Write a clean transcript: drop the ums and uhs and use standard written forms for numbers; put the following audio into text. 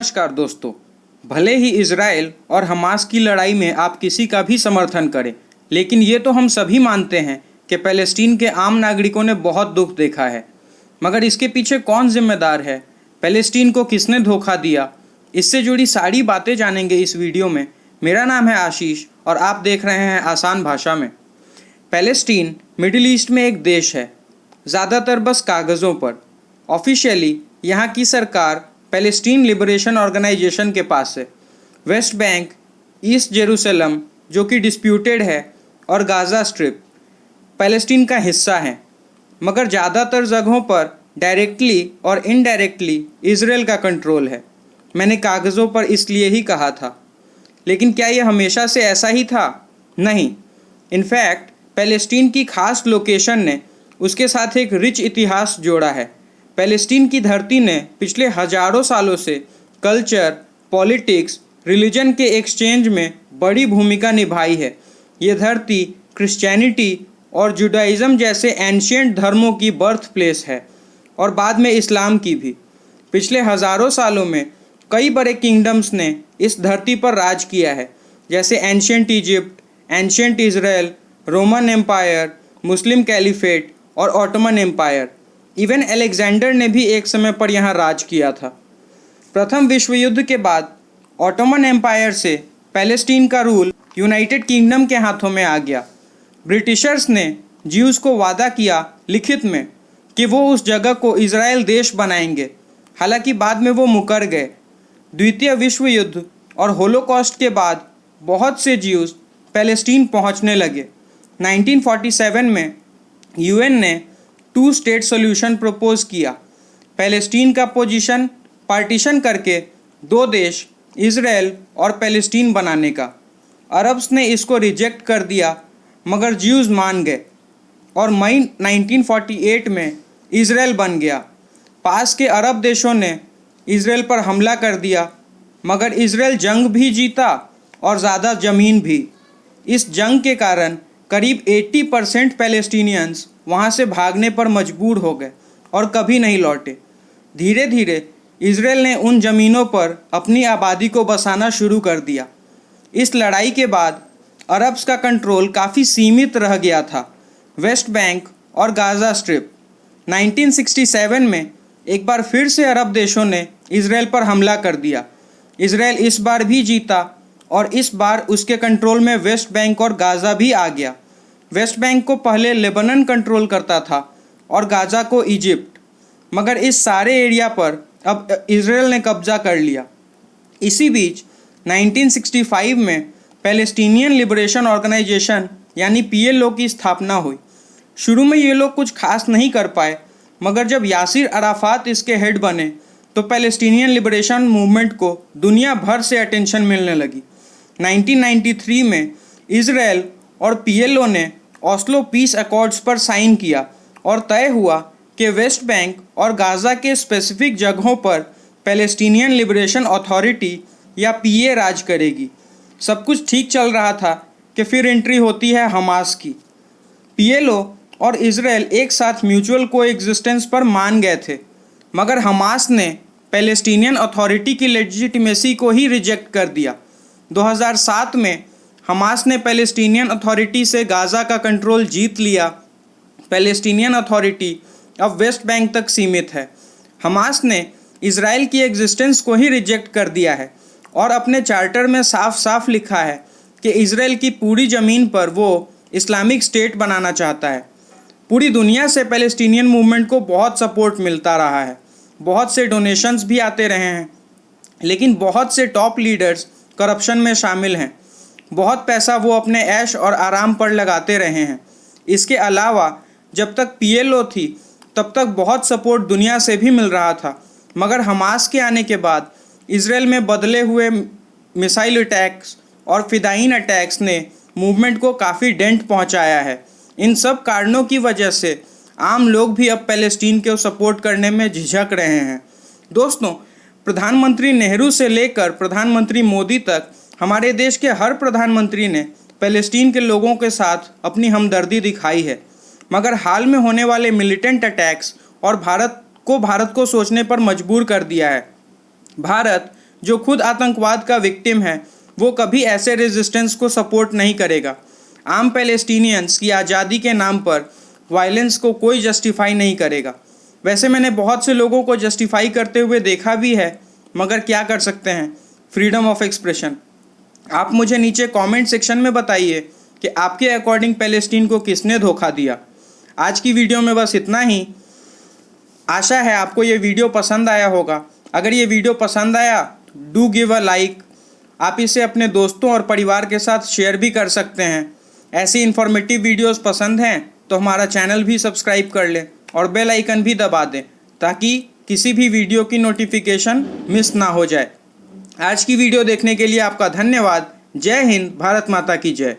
नमस्कार दोस्तों। भले ही इजराइल और हमास की लड़ाई में आप किसी का भी समर्थन करें, लेकिन ये तो हम सभी मानते हैं कि फ़लस्तीन के आम नागरिकों ने बहुत दुख देखा है। मगर इसके पीछे कौन जिम्मेदार है? फ़लस्तीन को किसने धोखा दिया? इससे जुड़ी सारी बातें जानेंगे इस वीडियो में। मेरा नाम है आशीष और आप देख रहे हैं आसान भाषा में। फ़लस्तीन मिडिल ईस्ट में एक देश है, ज़्यादातर बस कागज़ों पर। ऑफिशियली यहाँ की सरकार फ़लस्तीन लिबरेशन ऑर्गेनाइजेशन के पास है। वेस्ट बैंक, ईस्ट जेरूसलम जो कि डिस्प्यूटेड है, और गाज़ा स्ट्रिप फ़लस्तीन का हिस्सा हैं। मगर ज़्यादातर जगहों पर डायरेक्टली और इनडायरेक्टली इजराइल का कंट्रोल है। मैंने कागज़ों पर इसलिए ही कहा था, लेकिन क्या यह हमेशा से ऐसा ही था? नहीं। इनफैक्ट फ़लस्तीन की खास लोकेशन ने उसके साथ एक रिच इतिहास जोड़ा है। फ़लस्तीन की धरती ने पिछले हजारों सालों से कल्चर, पॉलिटिक्स, रिलीजन के एक्सचेंज में बड़ी भूमिका निभाई है। ये धरती क्रिश्चियनिटी और जुडाइज़म जैसे एंशिएंट धर्मों की बर्थ प्लेस है, और बाद में इस्लाम की भी। पिछले हजारों सालों में कई बड़े किंगडम्स ने इस धरती पर राज किया है, जैसे ancient Egypt, ancient Israel, Roman empire, Muslim caliphate और ऑटोमन एम्पायर। इवन अलेक्जेंडर ने भी एक समय पर यहाँ राज किया था। प्रथम विश्व युद्ध के बाद ऑटोमन एम्पायर से फ़लस्तीन का रूल यूनाइटेड किंगडम के हाथों में आ गया। ब्रिटिशर्स ने ज्यूज़ को वादा किया लिखित में कि वो उस जगह को इजराइल देश बनाएंगे। हालांकि बाद में वो मुकर गए। द्वितीय विश्व युद्ध और होलोकॉस्ट के बाद बहुत से ज्यूज़ फ़लस्तीन पहुँचने लगे। 1947 में यूएन ने 2 स्टेट सोल्यूशन प्रपोज किया। फ़लस्तीन का पोजीशन पार्टीशन करके 2 देश इजराइल और फ़लस्तीन बनाने का। अरब्स ने इसको रिजेक्ट कर दिया, मगर ज्यूज़ मान गए और मई 1948 में इजराइल बन गया। पास के अरब देशों ने इजराइल पर हमला कर दिया, मगर इजराइल जंग भी जीता और ज़्यादा ज़मीन भी। इस जंग के कारण करीब 80% फ़लस्तीनियंस वहाँ से भागने पर मजबूर हो गए और कभी नहीं लौटे। धीरे धीरे इजराइल ने उन ज़मीनों पर अपनी आबादी को बसाना शुरू कर दिया। इस लड़ाई के बाद अरब्स का कंट्रोल काफ़ी सीमित रह गया था। वेस्ट बैंक और गाज़ा स्ट्रिप 1967 में एक बार फिर से अरब देशों ने इजराइल पर हमला कर दिया। इजराइल इस बार भी जीता और इस बार उसके कंट्रोल में वेस्ट बैंक और गाज़ा भी आ गया। वेस्ट बैंक को पहले लेबनान कंट्रोल करता था और गाज़ा को इजिप्ट, मगर इस सारे एरिया पर अब इजराइल ने कब्जा कर लिया। इसी बीच 1965 में फ़लस्तीनियन लिबरेशन ऑर्गेनाइजेशन यानी PLO की स्थापना हुई। शुरू में ये लोग कुछ खास नहीं कर पाए, मगर जब यासिर अराफात इसके हेड बने तो फ़लस्तीनियन लिबरेशन मूवमेंट को दुनिया भर से अटेंशन मिलने लगी। 1993 में इजराइल और PLO ने ऑस्लो पीस अकॉर्ड्स पर साइन किया और तय हुआ कि वेस्ट बैंक और गाज़ा के स्पेसिफिक जगहों पर फ़लस्तीनियन लिबरेशन अथॉरिटी या PA राज करेगी। सब कुछ ठीक चल रहा था कि फिर एंट्री होती है हमास की। PLO और इजराइल एक साथ म्यूचुअल कोएग्जिस्टेंस पर मान गए थे, मगर हमास ने फ़लस्तीनियन अथॉरिटी की लेजिटिमेसी को ही रिजेक्ट कर दिया। 2007 में हमास ने फ़लस्तीनियन अथॉरिटी से गाज़ा का कंट्रोल जीत लिया। फ़लस्तीनियन अथॉरिटी अब वेस्ट बैंक तक सीमित है। हमास ने इजराइल की एग्जिस्टेंस को ही रिजेक्ट कर दिया है और अपने चार्टर में साफ साफ लिखा है कि इजराइल की पूरी ज़मीन पर वो इस्लामिक स्टेट बनाना चाहता है। पूरी दुनिया से फ़लस्तीनियन मूवमेंट को बहुत सपोर्ट मिलता रहा है, बहुत से डोनेशंस भी आते रहे हैं, लेकिन बहुत से टॉप लीडर्स करप्शन में शामिल हैं। बहुत पैसा वो अपने ऐश और आराम पर लगाते रहे हैं। इसके अलावा जब तक PLO थी तब तक बहुत सपोर्ट दुनिया से भी मिल रहा था, मगर हमास के आने के बाद इजराइल में बदले हुए मिसाइल अटैक्स और फिदाइन अटैक्स ने मूवमेंट को काफ़ी डेंट पहुंचाया है। इन सब कारणों की वजह से आम लोग भी अब फ़लस्तीन को सपोर्ट करने में झिझक रहे हैं। दोस्तों, प्रधानमंत्री नेहरू से लेकर प्रधानमंत्री मोदी तक हमारे देश के हर प्रधानमंत्री ने फ़लस्तीन के लोगों के साथ अपनी हमदर्दी दिखाई है, मगर हाल में होने वाले मिलिटेंट अटैक्स और भारत को सोचने पर मजबूर कर दिया है। भारत जो खुद आतंकवाद का विक्टिम है वो कभी ऐसे रेजिस्टेंस को सपोर्ट नहीं करेगा। आम पैलेस्टीनियंस की आज़ादी के नाम पर वायलेंस को कोई जस्टिफाई नहीं करेगा। वैसे मैंने बहुत से लोगों को जस्टिफाई करते हुए देखा भी है, मगर क्या कर सकते हैं, फ्रीडम ऑफ एक्सप्रेशन। आप मुझे नीचे कमेंट सेक्शन में बताइए कि आपके अकॉर्डिंग पैलेस्टीन को किसने धोखा दिया। आज की वीडियो में बस इतना ही। आशा है आपको ये वीडियो पसंद आया होगा। अगर ये वीडियो पसंद आया डू गिव अ लाइक। आप इसे अपने दोस्तों और परिवार के साथ शेयर भी कर सकते हैं। ऐसी इन्फॉर्मेटिव वीडियोस पसंद हैं तो हमारा चैनल भी सब्सक्राइब कर लें और बेल आइकन भी दबा दें ताकि किसी भी वीडियो की नोटिफिकेशन मिस ना हो जाए। आज की वीडियो देखने के लिए आपका धन्यवाद। जय हिंद, भारत माता की जय।